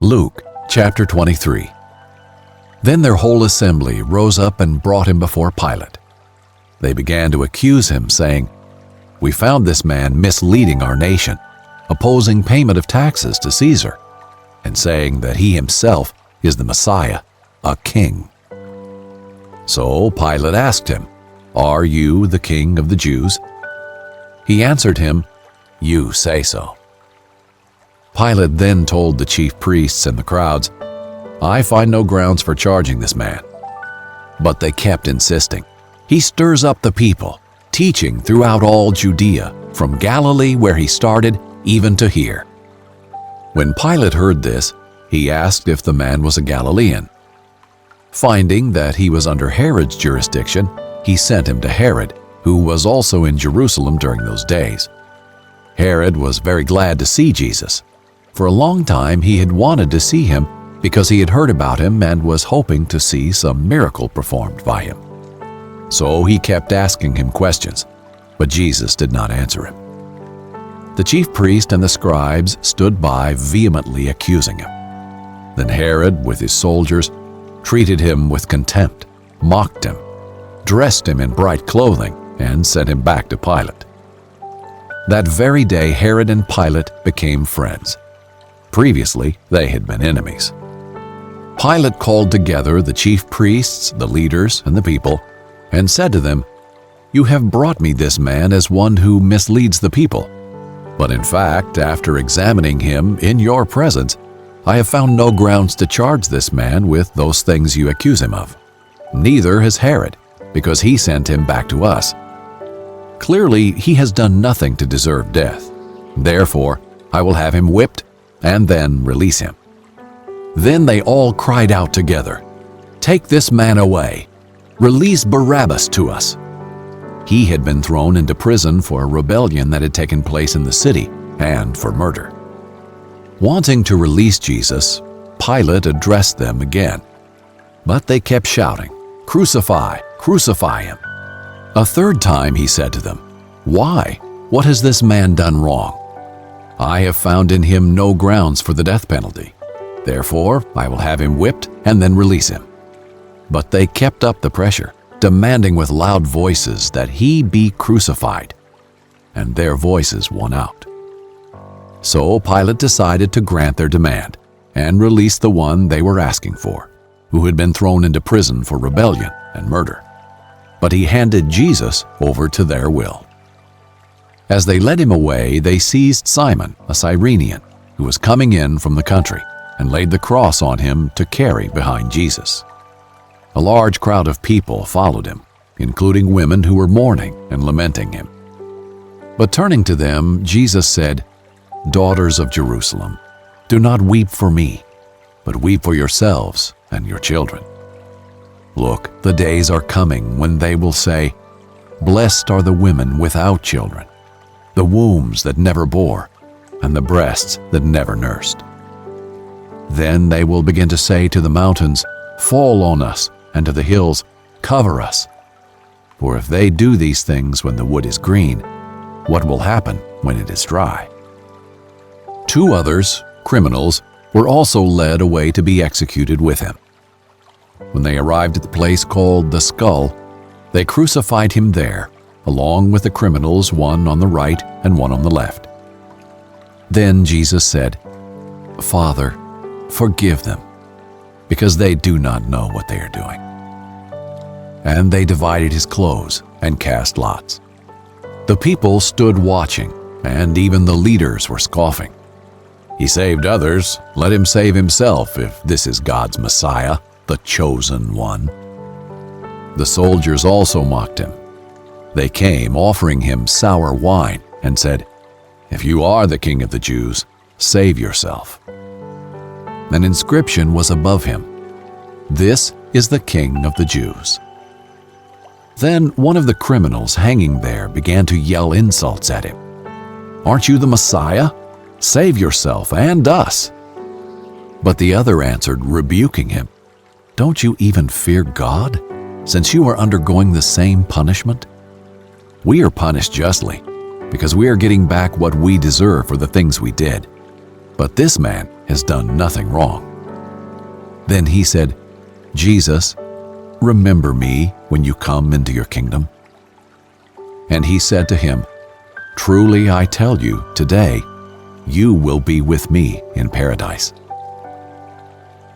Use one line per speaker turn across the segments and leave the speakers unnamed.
Luke chapter 23. Then their whole assembly rose up and brought him before Pilate. They began to accuse him, saying, "We found this man misleading our nation, opposing payment of taxes to Caesar, and saying that he himself is the Messiah, a king." So Pilate asked him, "Are you the king of the Jews?" He answered him, "You say so." Pilate then told the chief priests and the crowds, "I find no grounds for charging this man." But they kept insisting, "He stirs up the people, teaching throughout all Judea, from Galilee where he started, even to here." When Pilate heard this, he asked if the man was a Galilean. Finding that he was under Herod's jurisdiction, he sent him to Herod, who was also in Jerusalem during those days. Herod was very glad to see Jesus. For a long time he had wanted to see him because he had heard about him and was hoping to see some miracle performed by him. So he kept asking him questions, but Jesus did not answer him. The chief priest and the scribes stood by, vehemently accusing him. Then Herod, with his soldiers, treated him with contempt, mocked him, dressed him in bright clothing, and sent him back to Pilate. That very day Herod and Pilate became friends. Previously, they had been enemies. Pilate called together the chief priests, the leaders, and the people, and said to them, "You have brought me this man as one who misleads the people. But in fact, after examining him in your presence, I have found no grounds to charge this man with those things you accuse him of. Neither has Herod, because he sent him back to us. Clearly, he has done nothing to deserve death. Therefore, I will have him whipped and then release him." Then they all cried out together, "Take this man away! Release Barabbas to us!" He had been thrown into prison for a rebellion that had taken place in the city and for murder. Wanting to release Jesus, Pilate addressed them again. But they kept shouting, "Crucify! Crucify him!" A third time he said to them, "Why? What has this man done wrong? I have found in him no grounds for the death penalty. Therefore, I will have him whipped and then release him." But they kept up the pressure, demanding with loud voices that he be crucified. And their voices won out. So Pilate decided to grant their demand and release the one they were asking for, who had been thrown into prison for rebellion and murder. But he handed Jesus over to their will. As they led him away, they seized Simon, a Cyrenian, who was coming in from the country, and laid the cross on him to carry behind Jesus. A large crowd of people followed him, including women who were mourning and lamenting him. But turning to them, Jesus said, "Daughters of Jerusalem, do not weep for me, but weep for yourselves and your children. Look, the days are coming when they will say, 'Blessed are the women without children, the wombs that never bore, and the breasts that never nursed.' Then they will begin to say to the mountains, 'Fall on us,' and to the hills, 'Cover us.' For if they do these things when the wood is green, what will happen when it is dry?" Two others, criminals, were also led away to be executed with him. When they arrived at the place called the Skull, they crucified him there, along with the criminals, one on the right and one on the left. Then Jesus said, "Father, forgive them, because they do not know what they are doing." And they divided his clothes and cast lots. The people stood watching, and even the leaders were scoffing. "He saved others, let him save himself if this is God's Messiah, the chosen one." The soldiers also mocked him. They came, offering him sour wine, and said, "If you are the king of the Jews, save yourself." An inscription was above him, "This is the King of the Jews." Then one of the criminals hanging there began to yell insults at him. "Aren't you the Messiah? Save yourself and us." But the other answered, rebuking him, "Don't you even fear God, since you are undergoing the same punishment? We are punished justly, because we are getting back what we deserve for the things we did. But this man has done nothing wrong. Then he said, "Jesus, remember me when you come into your kingdom." And he said to him, "Truly I tell you, today you will be with me in paradise."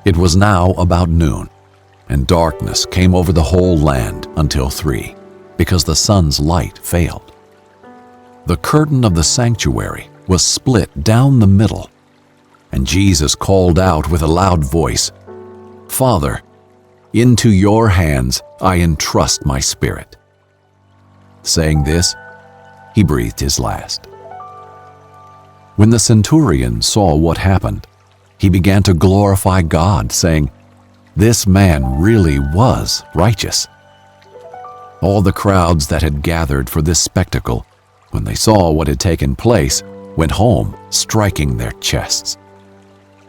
It was now about noon, and darkness came over the whole land until 3, because the sun's light failed. The curtain of the sanctuary was split down the middle, and Jesus called out with a loud voice, "Father, into your hands I entrust my spirit." Saying this, he breathed his last. When the centurion saw what happened, he began to glorify God, saying, "This man really was righteous." All the crowds that had gathered for this spectacle, when they saw what had taken place, went home striking their chests.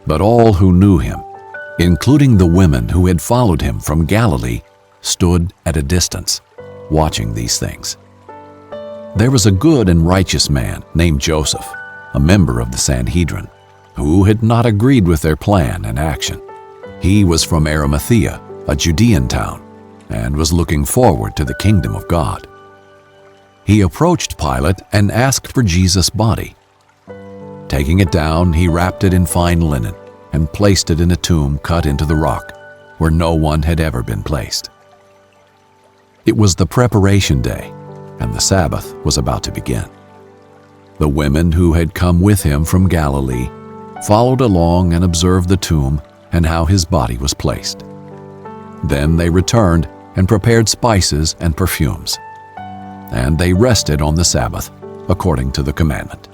But all who knew him, including the women who had followed him from Galilee, stood at a distance, watching these things. There was a good and righteous man named Joseph, a member of the Sanhedrin, who had not agreed with their plan and action. He was from Arimathea, a Judean town, and was looking forward to the kingdom of God. He approached Pilate and asked for Jesus' body. Taking it down, he wrapped it in fine linen and placed it in a tomb cut into the rock, where no one had ever been placed. It was the preparation day, and the Sabbath was about to begin. The women who had come with him from Galilee followed along and observed the tomb and how his body was placed. Then they returned and prepared spices and perfumes. And they rested on the Sabbath, according to the commandment.